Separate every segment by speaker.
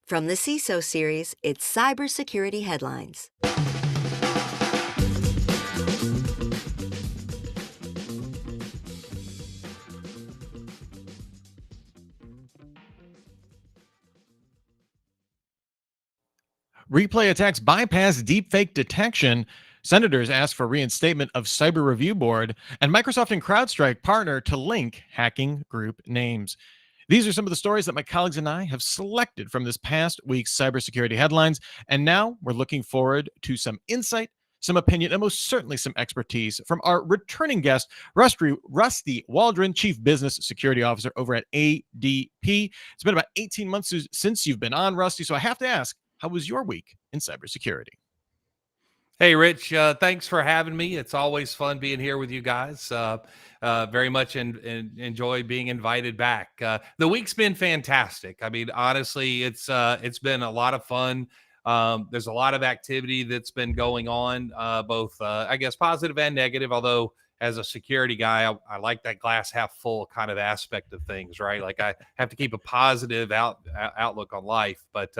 Speaker 1: From the CISO Series, it's Cybersecurity Headlines.
Speaker 2: Replay attacks bypass deepfake detection. Senators ask for reinstatement of Cyber Review Board, and Microsoft and CrowdStrike partner to link hacking group names. These are some of the stories that my colleagues and I have selected from this past week's cybersecurity headlines, and now we're looking forward to some insight, some opinion, and most certainly some expertise from our returning guest, Rusty Waldron, Chief Business Security Officer over at ADP. It's been about 18 months since you've been on, Rusty, so I have to ask, how was your week in cybersecurity?
Speaker 3: Hey, Rich, thanks for having me. It's always fun being here with you guys. Very much enjoy being invited back. The week's been fantastic. I mean, honestly, it's been a lot of fun. There's a lot of activity that's been going on, both, I guess, positive and negative, although as a security guy, I like that glass half full kind of aspect of things, right? Like I have to keep a positive outlook on life. But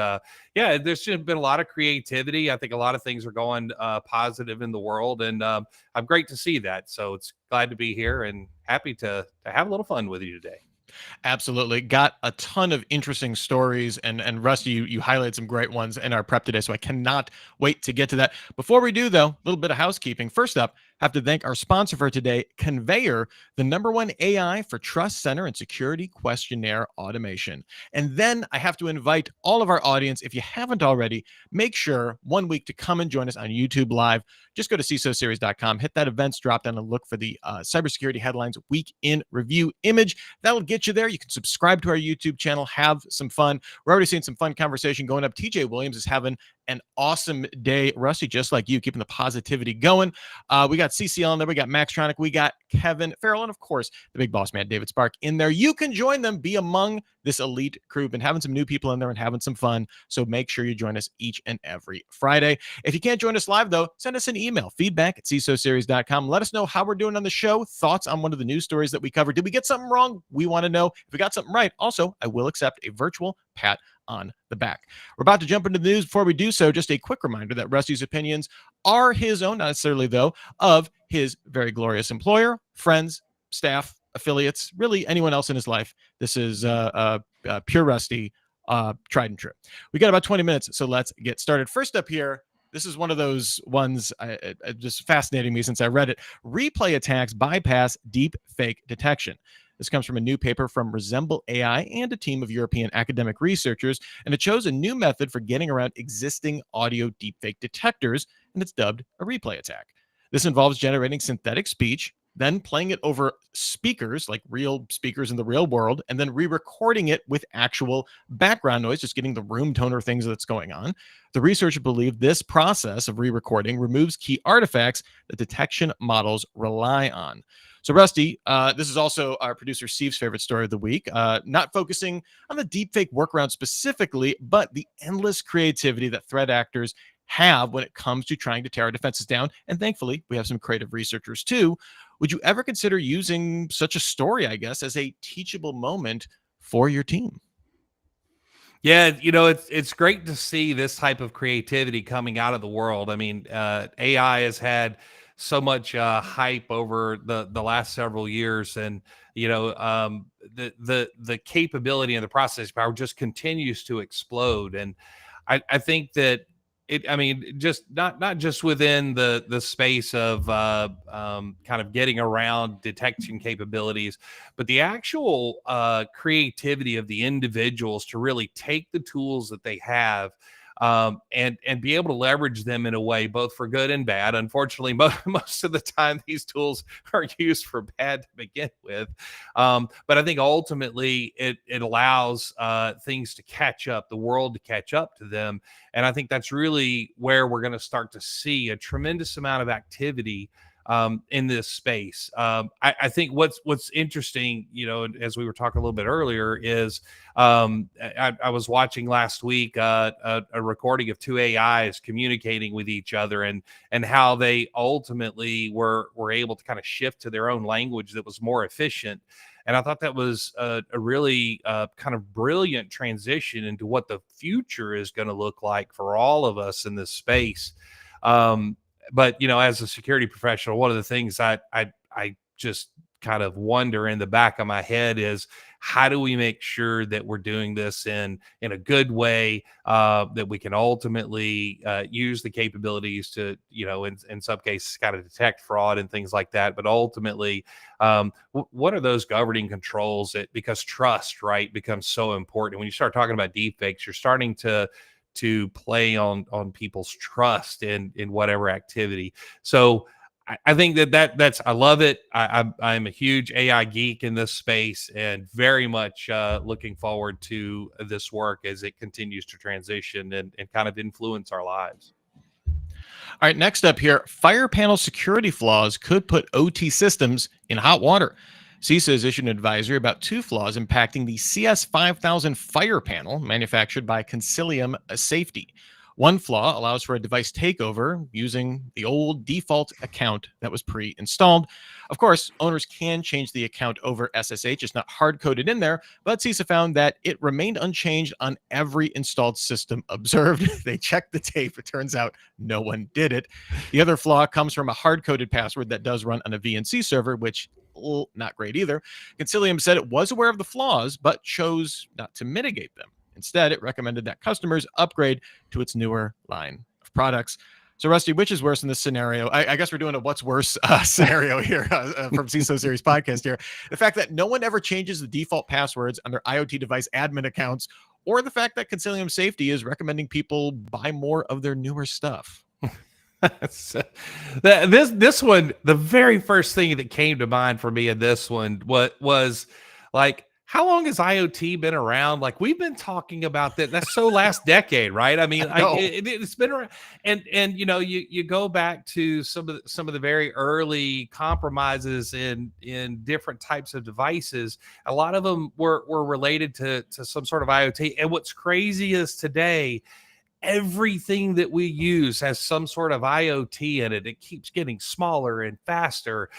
Speaker 3: yeah, there's just been a lot of creativity. I think a lot of things are going positive in the world, and I'm great to see that. So it's glad to be here and happy to have a little fun with you today.
Speaker 2: Absolutely. Got a ton of interesting stories, and Rusty, you highlighted some great ones in our prep today, so I cannot wait to get to that. Before we do, though, a little bit of housekeeping. First up, have to thank our sponsor for today, Conveyor, the #1 AI for Trust Center and Security Questionnaire Automation. And then I have to invite all of our audience, if you haven't already, make sure 1 week to come and join us on YouTube Live. Just go to CISOseries.com, hit that events drop down and look for the cybersecurity headlines week in review image. That'll get you there. You can subscribe to our YouTube channel, have some fun. We're already seeing some fun conversation going up. TJ Williams is having an awesome day. Rusty, just like you, keeping the positivity going. We got CCL in there. We got Maxtronic. We got Kevin Farrell. And of course, the big boss man, David Spark, in there. You can join them, be among this elite crew. Been having some new people in there and having some fun. So make sure you join us each and every Friday. If you can't join us live, though, send us an email, feedback@CISOseries.com. Let us know how we're doing on the show, thoughts on one of the news stories that we covered. Did we get something wrong? We want to know. If we got something right, also, I will accept a virtual pat on the back. We're about to jump into the news. Before we do so, just a quick reminder that Rusty's opinions are his own, not necessarily, though, of his very glorious employer, friends, staff, affiliates, really anyone else in his life. This is pure Rusty, tried and true. We got about 20 minutes, so let's get started. First up here, this is one of those ones just fascinating me since I read it. Replay attacks bypass deep fake detection. This comes from a new paper from Resemble AI and a team of European academic researchers, and it shows a new method for getting around existing audio deepfake detectors, and it's dubbed a replay attack. This involves generating synthetic speech, then playing it over speakers, like real speakers in the real world, and then re-recording it with actual background noise, just getting the room tone or things that's going on. The researchers believe this process of re-recording removes key artifacts that detection models rely on. So, Rusty, this is also our producer Steve's favorite story of the week, not focusing on the deepfake workaround specifically, but the endless creativity that threat actors have when it comes to trying to tear our defenses down. And thankfully, we have some creative researchers too. Would you ever consider using such a story, I guess, as a teachable moment for your team?
Speaker 3: Yeah, it's great to see this type of creativity coming out of the world. I mean, AI has had so much hype over the last several years, and the capability and the processing power just continues to explode. And I think that I mean, just not just within the space of kind of getting around detection capabilities, but the actual creativity of the individuals to really take the tools that they have and be able to leverage them in a way both for good and bad. Unfortunately, most of the time these tools are used for bad to begin with, but I think ultimately it allows things to catch up, the world to catch up to them, and I think that's really where we're going to start to see a tremendous amount of activity in this space. I think what's interesting, as we were talking a little bit earlier, is I was watching last week a recording of two AIs communicating with each other, and how they ultimately were able to kind of shift to their own language that was more efficient. And I thought that was a really kind of brilliant transition into what the future is going to look like for all of us in this space. But as a security professional, one of the things I just kind of wonder in the back of my head is, how do we make sure that we're doing this in a good way, that we can ultimately use the capabilities to, in some cases, kind of detect fraud and things like that. But ultimately, what are those governing controls because trust, right, becomes so important. When you start talking about deepfakes, you're starting to play on people's trust in whatever activity. So I think that's I love it. I'm a huge AI geek in this space, and very much looking forward to this work as it continues to transition and kind of influence our lives.
Speaker 2: All right, next up here, fire panel security flaws could put OT systems in hot water. CISO has issued an advisory about 2 flaws impacting the CS5000 fire panel manufactured by Concilium Safety. One flaw allows for a device takeover using the old default account that was pre-installed. Of course, owners can change the account over SSH. It's not hard-coded in there, but CISA found that it remained unchanged on every installed system observed. They checked the tape. It turns out no one did it. The other flaw comes from a hard-coded password that does run on a VNC server, which not great either. Concilium said it was aware of the flaws, but chose not to mitigate them. Instead, it recommended that customers upgrade to its newer line of products. So, Rusty, which is worse in this scenario? I guess we're doing a what's worse scenario here from CISO Series podcast here. The fact that no one ever changes the default passwords on their IoT device admin accounts, or the fact that Concilium Safety is recommending people buy more of their newer stuff.
Speaker 3: So, this one, the very first thing that came to mind for me in this one was like, how long has IoT been around? Like, we've been talking about that. That's so last decade, right? I mean, it's been around, and you go back to some of the very early compromises in different types of devices. A lot of them were related to some sort of IoT. And what's crazy is today, everything that we use has some sort of IoT in it. It keeps getting smaller and faster.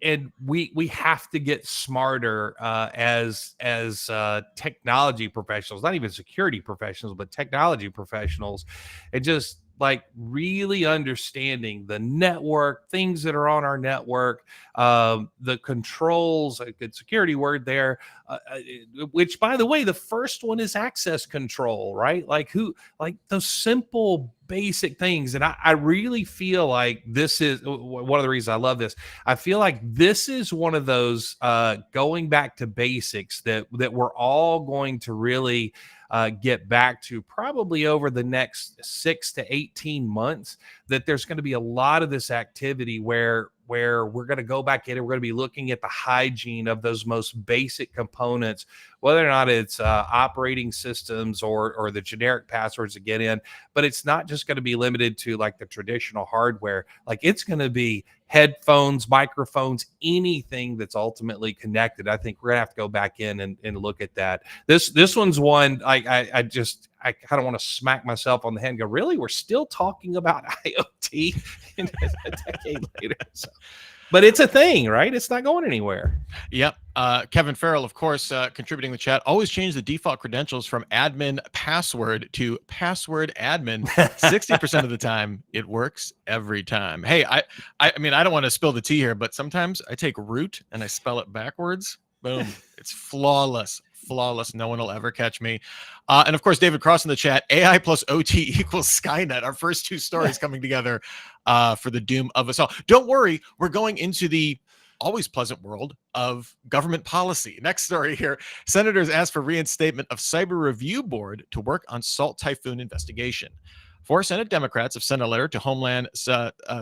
Speaker 3: And we have to get smarter as technology professionals, not even security professionals, but technology professionals, and just like really understanding the network, things that are on our network, the controls, a good security word there, which, by the way, the first one is access control, right? Like those simple basic things. And I really feel like this is one of the reasons I love this. I feel like this is one of those going back to basics that we're all going to really get back to probably over the next 6 to 18 months, that there's going to be a lot of this activity where we're going to go back in and we're going to be looking at the hygiene of those most basic components, whether or not it's operating systems or the generic passwords to get in. But it's not just going to be limited to like the traditional hardware. Like, it's going to be headphones, microphones, anything that's ultimately connected. I think we're gonna have to go back in and look at that. This one's one I kind of want to smack myself on the head and go, really? We're still talking about IoT a decade later. So, but it's a thing, right? It's not going anywhere.
Speaker 2: Yep. Kevin Farrell, of course, contributing the chat. Always change the default credentials from admin password to password admin. 60% of the time, it works every time. Hey, I mean, I don't want to spill the tea here, but sometimes I take root and I spell it backwards. Boom. It's flawless. No one will ever catch me. And of course, David Cross in the chat, AI plus OT equals Skynet. Our first 2 stories coming together for the doom of us all. Don't worry, we're going into the always pleasant world of government policy. Next story here. Senators asked for reinstatement of Cyber Review Board to work on Salt Typhoon investigation. 4 Senate Democrats have sent a letter to Homeland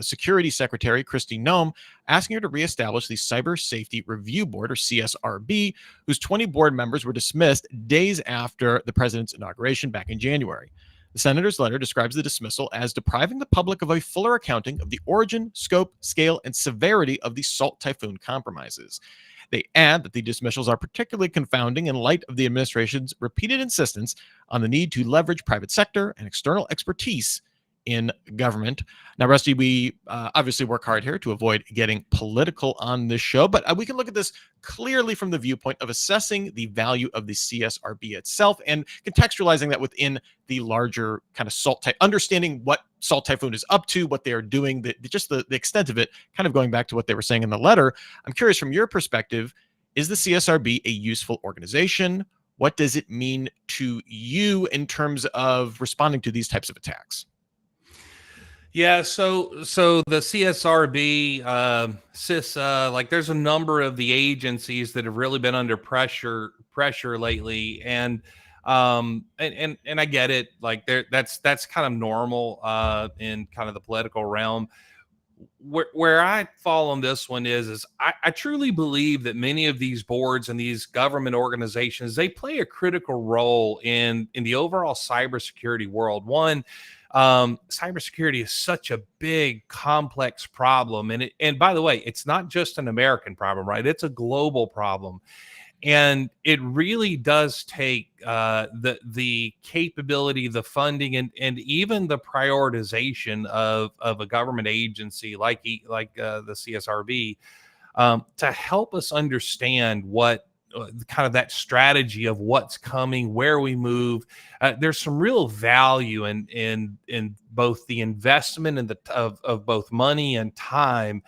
Speaker 2: Security Secretary Kristi Noem asking her to reestablish the Cyber Safety Review Board, or CSRB, whose 20 board members were dismissed days after the president's inauguration back in January. The senator's letter describes the dismissal as depriving the public of a fuller accounting of the origin, scope, scale, and severity of the Salt Typhoon compromises. They add that the dismissals are particularly confounding in light of the administration's repeated insistence on the need to leverage private sector and external expertise in government. Now, Rusty, we obviously work hard here to avoid getting political on this show, but we can look at this clearly from the viewpoint of assessing the value of the CSRB itself and contextualizing that within the larger kind of understanding what Salt Typhoon is up to, what they are doing, just the extent of it, kind of going back to what they were saying in the letter. I'm curious, from your perspective, is the CSRB a useful organization? What does it mean to you in terms of responding to these types of attacks?
Speaker 3: Yeah, so the CSRB, CISA, like there's a number of the agencies that have really been under pressure lately, and I get it. Like that's kind of normal in kind of the political realm. Where I fall on this one is I truly believe that many of these boards and these government organizations, they play a critical role in the overall cybersecurity world. One, cybersecurity is such a big, complex problem, and by the way, it's not just an American problem, right? It's a global problem. And it really does take the capability, the funding, and even the prioritization of a government agency like the CSRB to help us understand what kind of that strategy of what's coming, where we move. There's some real value in both the investment and of both money and time.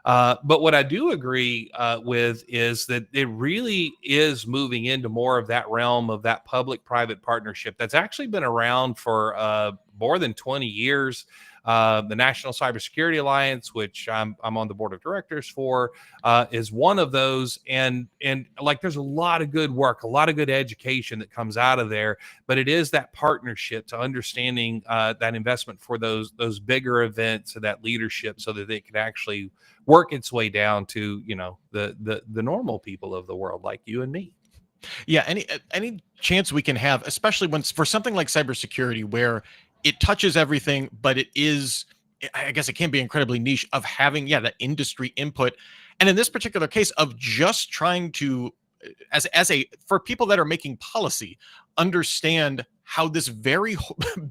Speaker 3: But what I do agree with is that it really is moving into more of that realm of that public-private partnership that's actually been around for more than 20 years. The National Cybersecurity Alliance, which I'm on the board of directors for, is one of those. And like, there's a lot of good work, a lot of good education that comes out of there. But it is that partnership to understanding that investment for those bigger events and that leadership, so that they can actually work its way down to the normal people of the world like you and me.
Speaker 2: Yeah, any chance we can have, especially when for something like cybersecurity, where it touches everything, but it is, I guess it can be incredibly niche, of having, that industry input. And in this particular case, of just trying to, for people that are making policy, understand how this very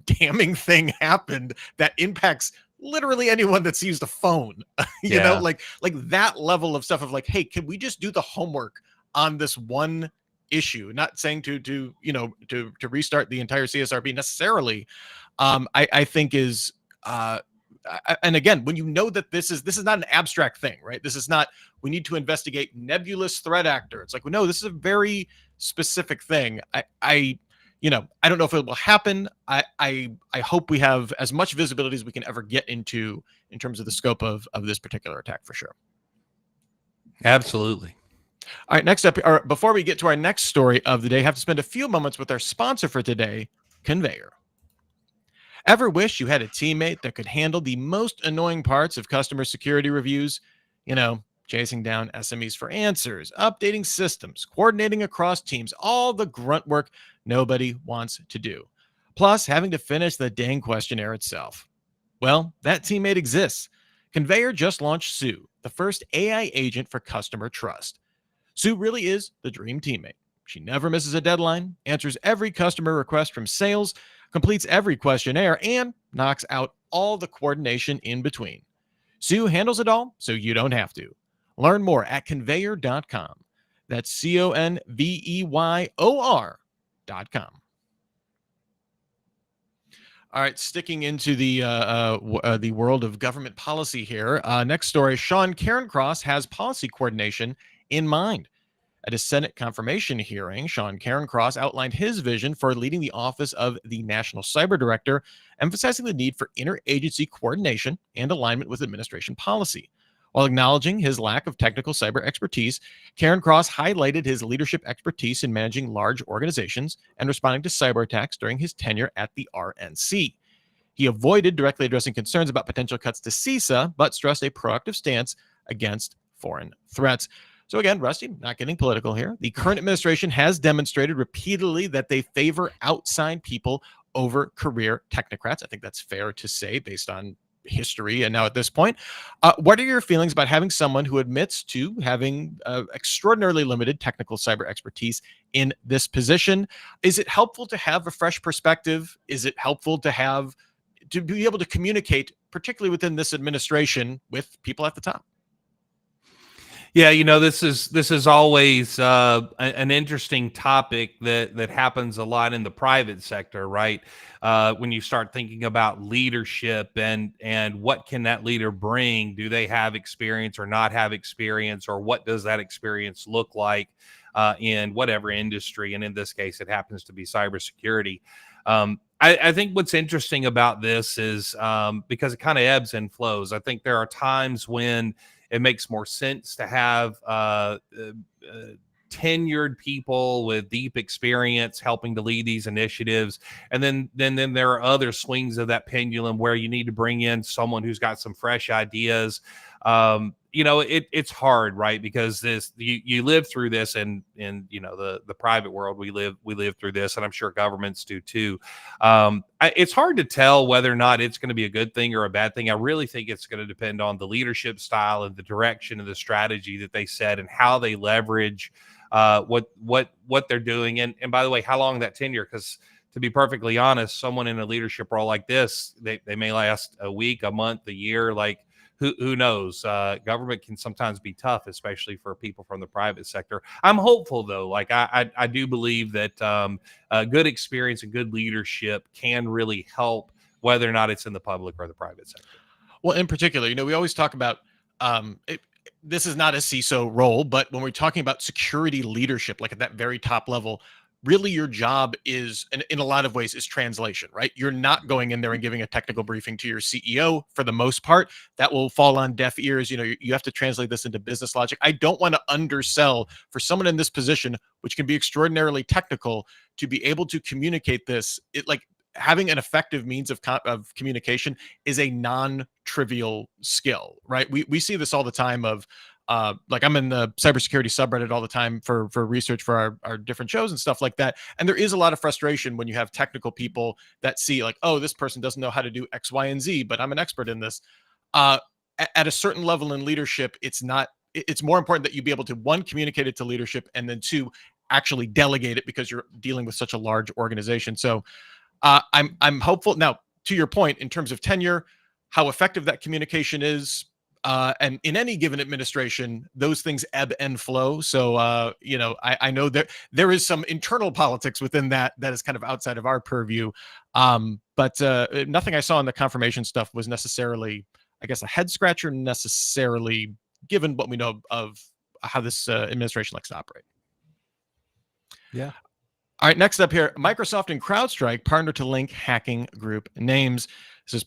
Speaker 2: damning thing happened that impacts literally anyone that's used a phone. you know, like that level of stuff of like, hey, can we just do the homework on this one issue? Not saying to restart the entire CSRB necessarily. I think is and again, when you know that this is not an abstract thing, right? This is not, we need to investigate nebulous threat actor. It's like, well, no, this is a very specific thing. I don't know if it will happen. I hope we have as much visibility as we can ever get into in terms of the scope of this particular attack, for sure.
Speaker 3: Absolutely.
Speaker 2: All right, next up, or before we get to our next story of the day, I have to spend a few moments with our sponsor for today, Conveyor. Ever wish you had a teammate that could handle the most annoying parts of customer security reviews? Chasing down SMEs for answers, updating systems, coordinating across teams, all the grunt work nobody wants to do. Plus, having to finish the dang questionnaire itself. Well, that teammate exists. Conveyor just launched Sue, the first AI agent for customer trust. Sue really is the dream teammate. She never misses a deadline, answers every customer request from sales, completes every questionnaire, and knocks out all the coordination in between. Sue handles it all, so you don't have to. Learn more at conveyor.com. That's CONVEYOR.com. All right, sticking into the world of government policy here. Next story, Sean Cairncross has policy coordination in mind. At a Senate confirmation hearing, Sean Cairncross outlined his vision for leading the office of the National Cyber Director, emphasizing the need for interagency coordination and alignment with administration policy. While acknowledging his lack of technical cyber expertise, Cairncross highlighted his leadership expertise in managing large organizations and responding to cyber attacks during his tenure at the RNC. He avoided directly addressing concerns about potential cuts to CISA, but stressed a proactive stance against foreign threats. So again, Rusty, not getting political here. The current administration has demonstrated repeatedly that they favor outside people over career technocrats. I think that's fair to say based on history and now at this point. What are your feelings about having someone who admits to having extraordinarily limited technical cyber expertise in this position? Is it helpful to have a fresh perspective? Is it helpful to have to be able to communicate, particularly within this administration, with people at the top?
Speaker 3: Yeah, this is always an interesting topic that happens a lot in the private sector, right? When you start thinking about leadership and what can that leader bring? Do they have experience or not have experience, or what does that experience look like in whatever industry? And in this case, it happens to be cybersecurity. I think what's interesting about this is because it kind of ebbs and flows. I think there are times when it makes more sense to have tenured people with deep experience helping to lead these initiatives. And then there are other swings of that pendulum where you need to bring in someone who's got some fresh ideas. It's hard, right? Because you live through this in the private world. We live through this, and I'm sure governments do too. It's hard to tell whether or not it's going to be a good thing or a bad thing. I really think it's going to depend on the leadership style and the direction and the strategy that they set and how they leverage what they're doing. And by the way, how long that tenure? Because to be perfectly honest, someone in a leadership role like this, they may last a week, a month, a year. Like who knows? Government can sometimes be tough, especially for people from the private sector. I'm hopeful though. Like I do believe that good experience and good leadership can really help, whether or not it's in the public or the private sector.
Speaker 2: Well, in particular, we always talk about this is not a CISO role, but when we're talking about security leadership, like at that very top level, really your job is, in a lot of ways, is translation, right? You're not going in there and giving a technical briefing to your CEO for the most part. That will fall on deaf ears. You have to translate this into business logic. I don't want to undersell for someone in this position, which can be extraordinarily technical, to be able to communicate this. Having an effective means of communication is a non-trivial skill, right? We see this all the time of I'm in the cybersecurity subreddit all the time for research for our different shows and stuff like that. And there is a lot of frustration when you have technical people that see like, oh, this person doesn't know how to do X, Y, and Z, but I'm an expert in this. At a certain level in leadership, it's more important that you be able to, one, communicate it to leadership, and then two, actually delegate it, because you're dealing with such a large organization. So I'm hopeful. Now, to your point, in terms of tenure, how effective that communication is, and in any given administration, those things ebb and flow. So, I know there is some internal politics within that is kind of outside of our purview. But nothing I saw in the confirmation stuff was necessarily, I guess, a head scratcher, necessarily, given what we know of how this administration likes to operate.
Speaker 3: Yeah.
Speaker 2: All right, next up here, Microsoft and CrowdStrike partner to link hacking group names. This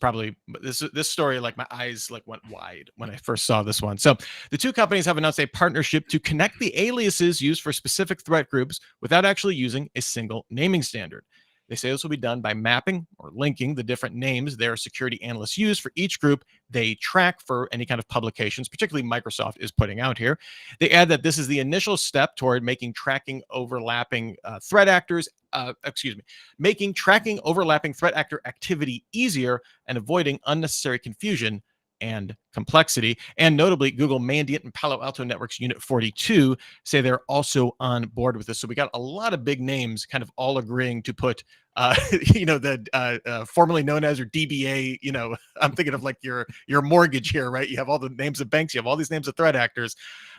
Speaker 2: story, like my eyes went wide when I first saw this one. So the two companies have announced a partnership to connect the aliases used for specific threat groups without actually using a single naming standard. They say this will be done by mapping or linking the different names their security analysts use for each group they track for any kind of publications, particularly Microsoft is putting out here. They add that this is the initial step toward making tracking overlapping threat actor activity easier and avoiding unnecessary confusion and complexity. And notably, Google Mandiant and Palo Alto Networks Unit 42 say they're also on board with this. So we got a lot of big names kind of all agreeing to put, formerly known as, or DBA, I'm thinking of like your mortgage here, right? You have all the names of banks, you have all these names of threat actors.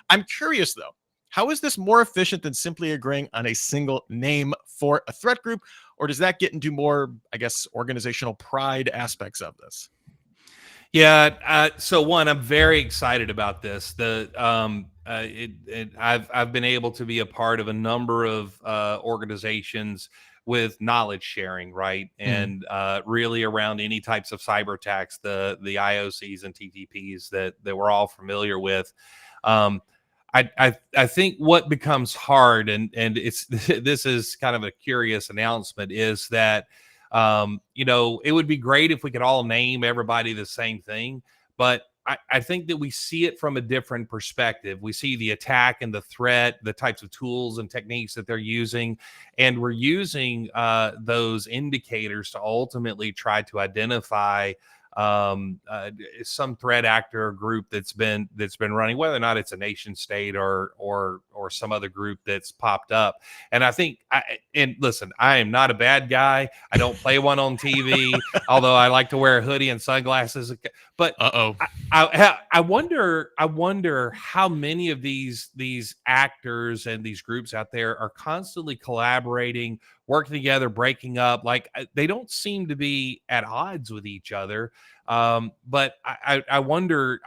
Speaker 2: I'm curious though, how is this more efficient than simply agreeing on a single name for a threat group? Or does that get into more, I guess, organizational pride aspects of this?
Speaker 3: Yeah. So one, I'm very excited about this. I've been able to be a part of a number of organizations with knowledge sharing, right, and really around any types of cyber attacks, the IOCs and TTPs that we're all familiar with. I think what becomes hard, and this is kind of a curious announcement, is that it would be great if we could all name everybody the same thing, but I think that we see it from a different perspective. We see the attack and the threat, the types of tools and techniques that they're using, and we're using those indicators to ultimately try to identify some threat actor or group that's been running, whether or not it's a nation state or some other group that's popped up. And I think, and listen, I am not a bad guy. I don't play one on TV, although I like to wear a hoodie and sunglasses. But I wonder how many of these actors and these groups out there are constantly collaborating, working together, breaking up. Like, they don't seem to be at odds with each other. But I wonder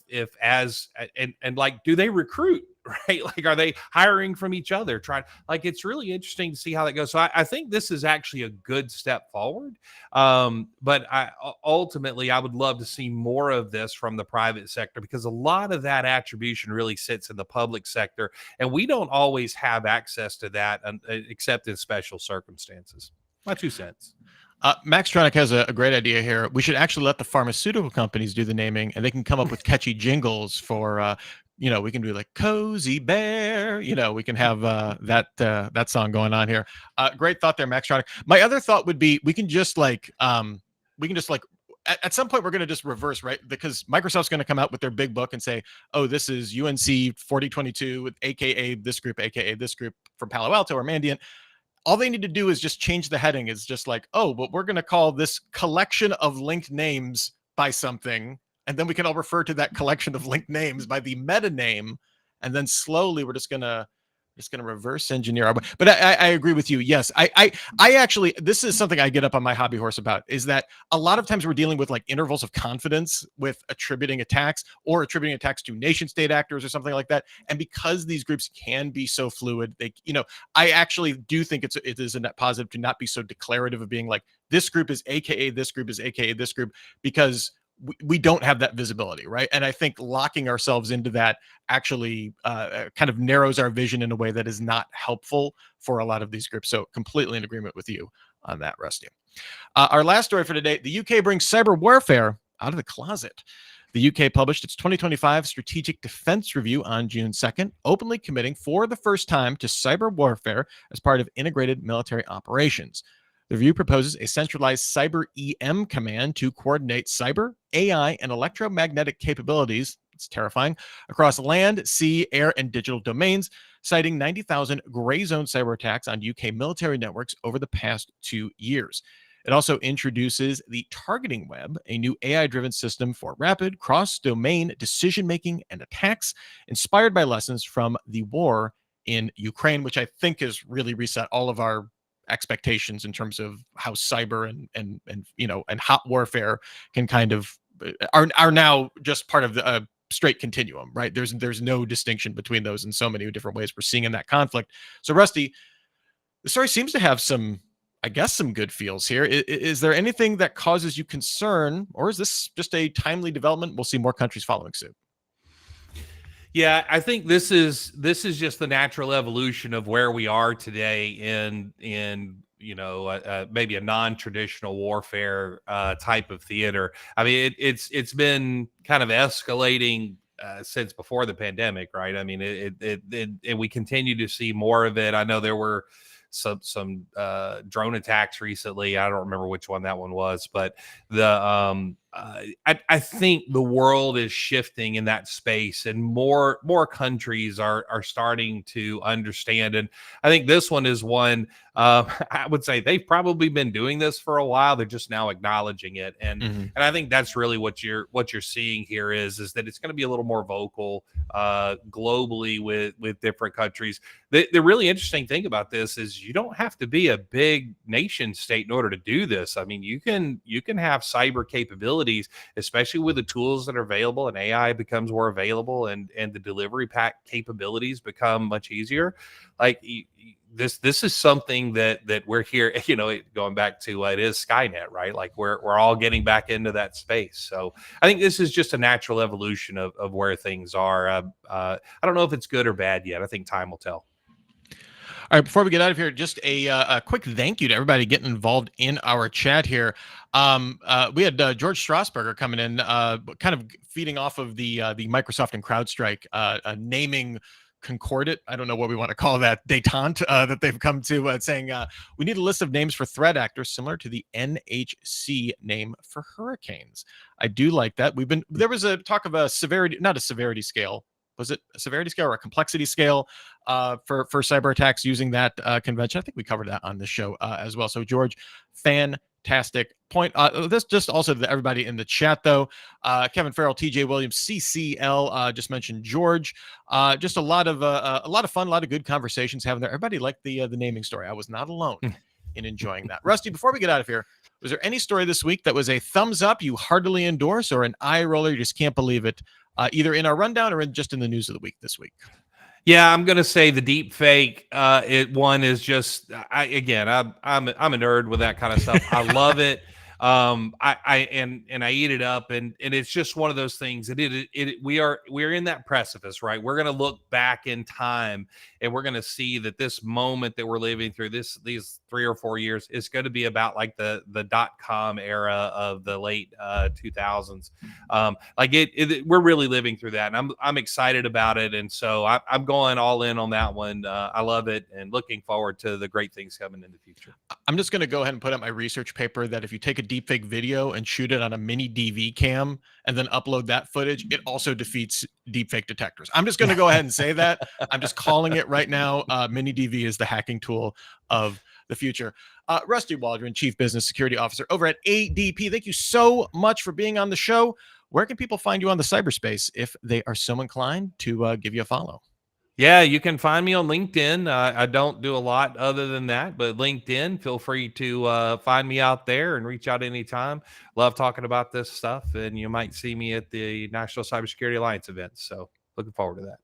Speaker 3: if as and like, do they recruit? Right? Like, are they hiring from each other? Like, it's really interesting to see how that goes. So I think this is actually a good step forward. But ultimately, I would love to see more of this from the private sector, because a lot of that attribution really sits in the public sector, and we don't always have access to that except in special circumstances. My 2 cents.
Speaker 2: Maxtronic has a great idea here. We should actually let the pharmaceutical companies do the naming, and they can come up with catchy jingles for, we can do like Cozy Bear. We can have that song going on here. Great thought there, Maxtronic. My other thought would be we can just like at some point we're going to just reverse, right? Because Microsoft's going to come out with their big book and say, oh, this is UNC 4022 with AKA this group from Palo Alto or Mandiant. All they need to do is just change the heading. It's just like, oh, but we're going to call this collection of linked names by something. And then we can all refer to that collection of linked names by the meta name. And then slowly we're just going to reverse engineer our, but I agree with you. Yes. I actually, this is something I get up on my hobby horse about, is that a lot of times we're dealing with like intervals of confidence with attributing attacks to nation state actors or something like that. And because these groups can be so fluid, I actually do think it is a net positive to not be so declarative of being like, this group is AKA this group is AKA this group, because we don't have that visibility, right? And I think locking ourselves into that actually kind of narrows our vision in a way that is not helpful for a lot of these groups. So completely in agreement with you on that, Rusty. Our last story for today: the UK brings cyber warfare out of the closet. The UK published its 2025 Strategic Defense Review on June 2nd, openly committing for the first time to cyber warfare as part of integrated military operations. The review proposes a centralized cyber EM command to coordinate cyber, AI, and electromagnetic capabilities, it's terrifying, across land, sea, air, and digital domains, citing 90,000 gray zone cyber attacks on UK military networks over the past 2 years. It also introduces the Targeting Web, a new AI-driven system for rapid cross-domain decision-making and attacks, inspired by lessons from the war in Ukraine, which I think has really reset all of our expectations in terms of how cyber and hot warfare can kind of are now just part of the straight continuum, right? There's no distinction between those in so many different ways we're seeing in that conflict. So Rusty, the story seems to have some good feels here. Is there anything that causes you concern, or is this just a timely development? We'll see more countries following suit.
Speaker 3: Yeah, I think this is just the natural evolution of where we are today in maybe a non-traditional warfare type of theater. I mean, it's been kind of escalating since before the pandemic, right? I mean, and we continue to see more of it. I know there were some drone attacks recently. I don't remember which one that one was, but I think the world is shifting in that space, and more countries are starting to understand. And I think this one is one. I would say they've probably been doing this for a while. They're just now acknowledging it, and I think that's really what you're seeing here is that it's going to be a little more vocal globally with different countries. The really interesting thing about this is you don't have to be a big nation state in order to do this. I mean, you can have cyber capabilities, especially with the tools that are available, and AI becomes more available, and the delivery pack capabilities become much easier. Like this is something that we're here, going back to it is Skynet, right? Like we're all getting back into that space. So I think this is just a natural evolution of where things are. I don't know if it's good or bad yet. I think time will tell.
Speaker 2: All right, before we get out of here, just a quick thank you to everybody getting involved in our chat here. We had George Strasberger coming in, kind of feeding off of the Microsoft and CrowdStrike naming concordat, I don't know what we want to call that, detente that they've come to, saying we need a list of names for threat actors similar to the NHC name for hurricanes. I do like that. There was a talk of a severity, not a severity scale. Was it a severity scale or a complexity scale for cyber attacks using that convention? I think we covered that on the show as well. So George, fantastic point. This just also to everybody in the chat though. Kevin Farrell, TJ Williams, CCL just mentioned George. Just a lot of fun, a lot of good conversations having there. Everybody liked the naming story. I was not alone in enjoying that. Rusty, before we get out of here, was there any story this week that was a thumbs up you heartily endorse, or an eye roller you just can't believe it? Either in our rundown or just in the news of the week this week.
Speaker 3: Yeah, I'm gonna say the deep fake. One is just I'm a nerd with that kind of stuff. I love it. I eat it up, and it's just one of those things. We're in that precipice, right? We're gonna look back in time, and we're gonna see that this moment that we're living through, these 3 or 4 years, is going to be about like the .com era of the late 2000s. We're really living through that, and I'm excited about it, and so I'm going all in on that one. I love it, and looking forward to the great things coming in the future.
Speaker 2: I'm just going to go ahead and put up my research paper that if you take a deepfake video and shoot it on a mini DV cam and then upload that footage, it also defeats deepfake detectors. I'm just going to go ahead and say that. I'm just calling it right now. Mini DV is the hacking tool of the future. Rusty Waldron, Chief Business Security Officer over at ADP. Thank you so much for being on the show. Where can people find you on the cyberspace if they are so inclined to give you a follow?
Speaker 3: Yeah, you can find me on LinkedIn. I don't do a lot other than that, but LinkedIn, feel free to find me out there and reach out anytime. Love talking about this stuff, and you might see me at the National Cybersecurity Alliance events. So looking forward to that.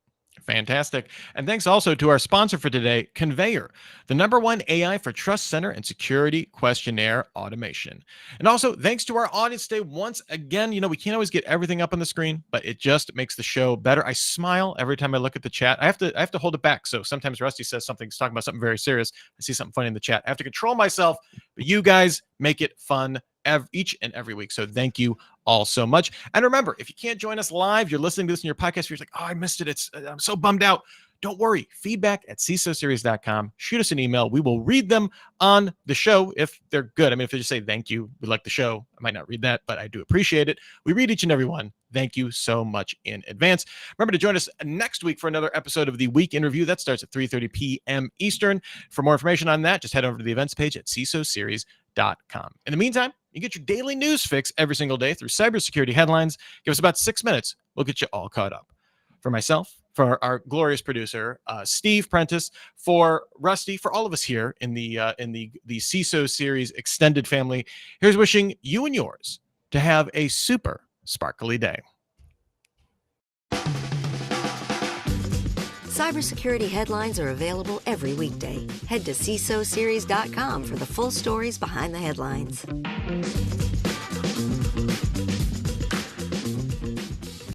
Speaker 2: Fantastic. And thanks also to our sponsor for today, Conveyor, the #1 AI for Trust Center and Security Questionnaire Automation. And also thanks to our audience today once again. We can't always get everything up on the screen, but it just makes the show better. I smile every time I look at the chat. I have to hold it back. So sometimes Rusty says something, he's talking about something very serious. I see something funny in the chat. I have to control myself, but you guys make it fun each and every week. So thank you all so much. And remember, if you can't join us live, you're listening to this in your podcast, you're like, oh, I missed it. I'm so bummed out. Don't worry. Feedback at CISOseries.com. Shoot us an email. We will read them on the show if they're good. I mean, if they just say thank you, we like the show, I might not read that, but I do appreciate it. We read each and every one. Thank you so much in advance. Remember to join us next week for another episode of the Week in Review. That starts at 3:30 p.m. Eastern. For more information on that, just head over to the events page at CISOseries.com. In the meantime, you get your daily news fix every single day through cybersecurity headlines. Give us about 6 minutes. We'll get you all caught up. For myself, for our glorious producer, Steve Prentice, for Rusty, for all of us here in the CISO Series extended family, here's wishing you and yours to have a super sparkly day.
Speaker 1: Cybersecurity headlines are available every weekday. Head to CISOseries.com for the full stories behind the headlines.